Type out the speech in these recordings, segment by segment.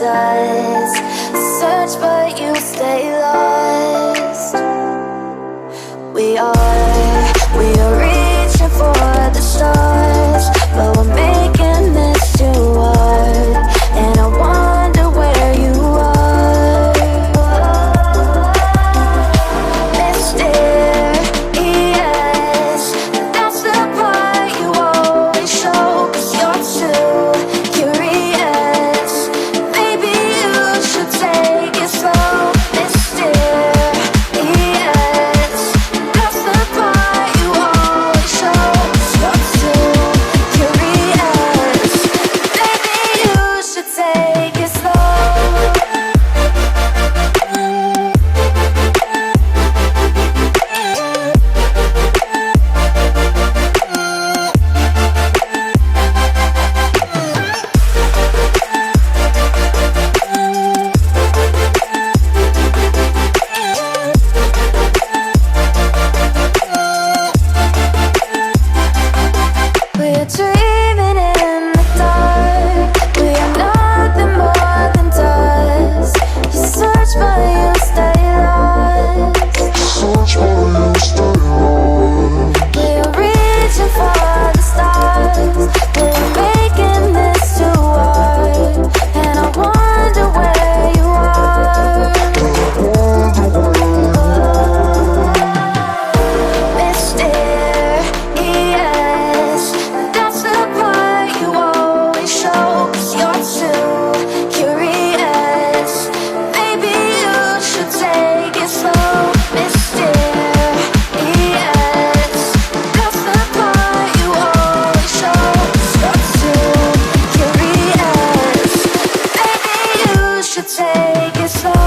does. Search but you stay lost. We are reaching for the stars, but we're making this too hard. And I wonder where you are. Mysterious, that's the part you always show. 'Cause you're too curious. Maybe you should take it slow. Mysterious, that's the part you always show. 'Cause you're too curious. Maybe you should take it slow. We're dreaming in the dark. We are nothing more than dust. You search but you stay lost. We are reaching for the stars. We're making this too hard. And I wonder where you are. Mysterious, that's the part you always show. 'Cause you're too curious. Maybe you should take it slow. Mysterious, that's the part you always show. 'Cause you're too curious. Maybe you should take it slow.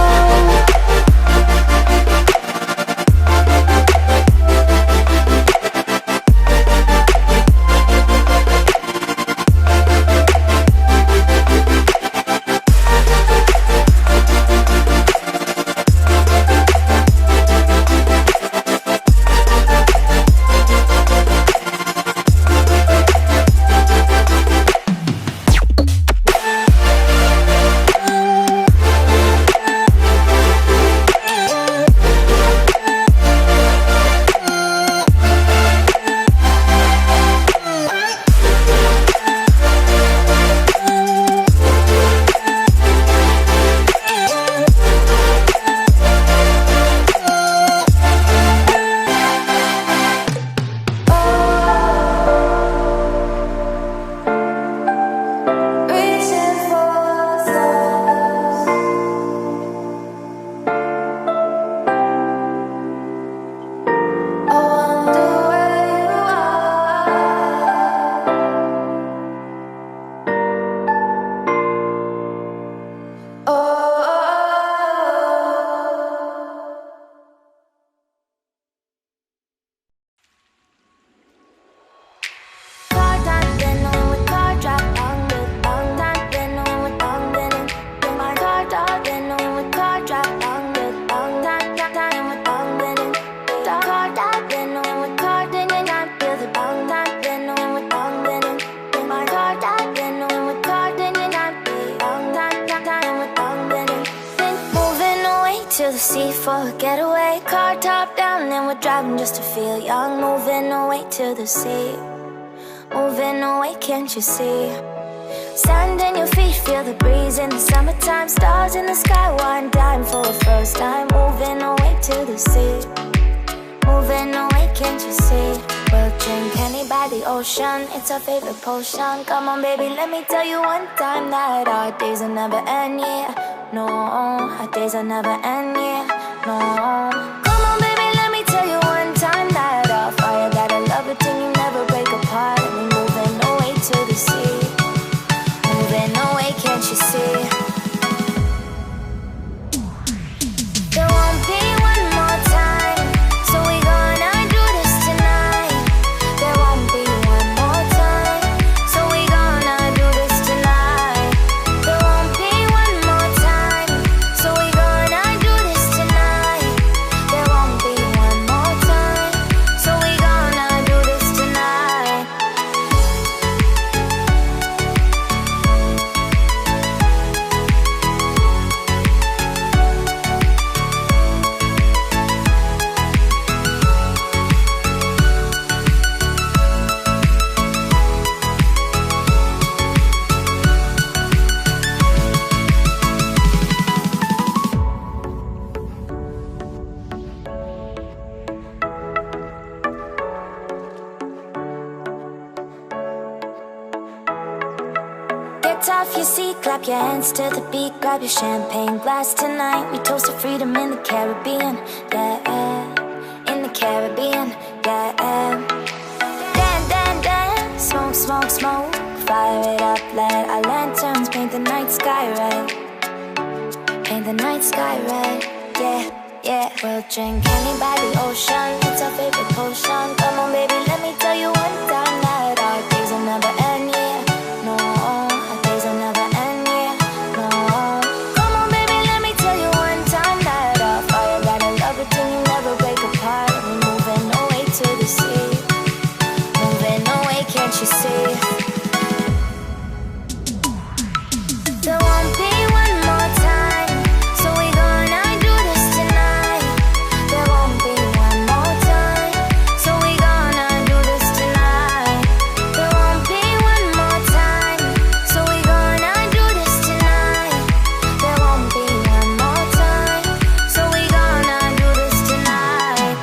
Reaching for the stars. I wonder where you are. Oh. To the sea for a getaway, car top down and we're driving just to feel young. Moving away to the sea, moving away, can't you see? Sand in your feet, feel the breeze in the summertime. Stars in the sky, one dime for the first time. Moving away to the sea, moving away, can't you see? We'll drink honey by the ocean, it's our favorite potion. Come on baby, let me tell you one time that our days will never end, yeah. No, our days will never end, yeah. No. Come on baby, let me tell you one time that our fire got a love it till you never break apart. And we moving away to the sea, moving away, can't you see? There won't be one more time, so we gonna do this tonight. There won't be one more time, so we gonna do this tonight. There won't be one more time, so we gonna do this tonight. get off your seat, clap your hands to the beat, grab your champagne glass tonight. We toast to freedom in the Caribbean, yeah, in the Caribbean, yeah. Dance, smoke, smoke, smoke, fire it up, let our lanterns paint the night sky red, paint the night sky red, yeah, yeah. We'll drink honey by the ocean, it's our favorite potion. Come on baby, let me tell you one time that our days will never end, yeah, no, our days will never end, yeah, no. Come on baby, let me tell you one time that our fire got a love it till you never break apart. We're moving away to the sea, moving away, can't you see? There won't be one more time, so we gonna do this tonight. There won't be one more time, so we gonna do this tonight. There won't be one more time, so we gonna do this tonight. There won't be one more time, so we gonna do this tonight.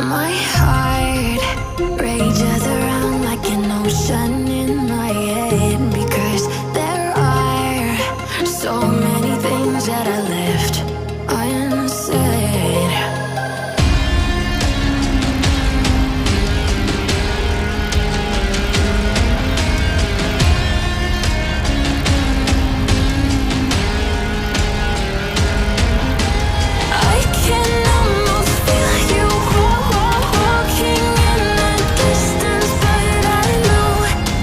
My heart rages around like an ocean in my head, because there are so many things that I left unsaid. I can almost feel you walking in the distance, but I know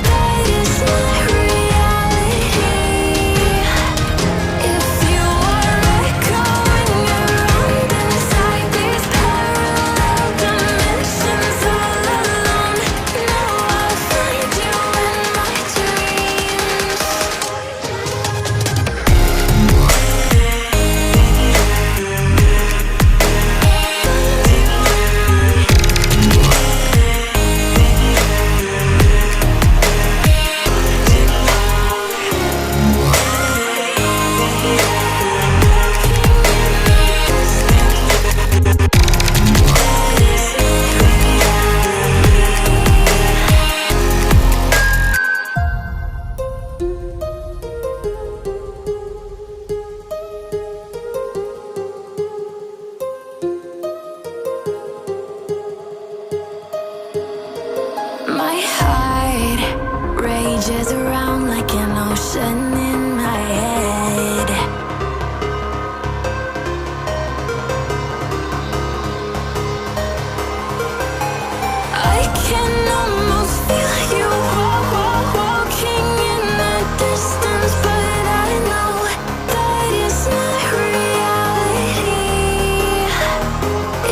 that it's not reality. If you are echoing around inside these parallel dimensions all alone, now I'll find you in my dreams. My heart rages around like an ocean in my head. I can almost feel you walking in the distance, but I know that it's not reality.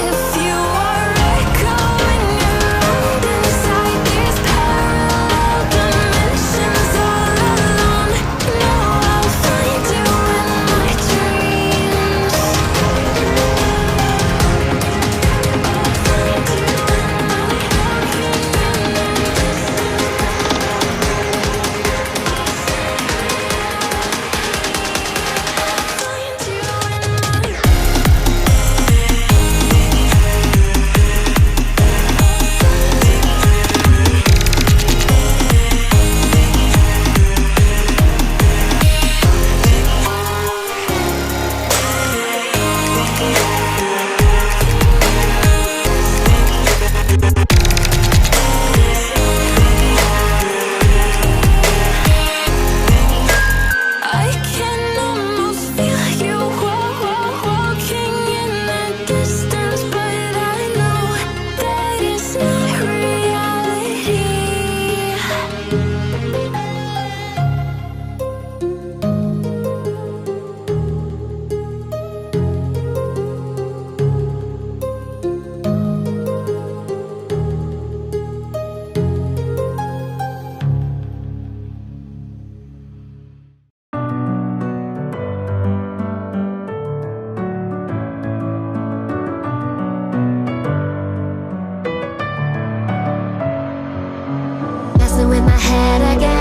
If you are echoing around inside these parallel dimensions with my head again.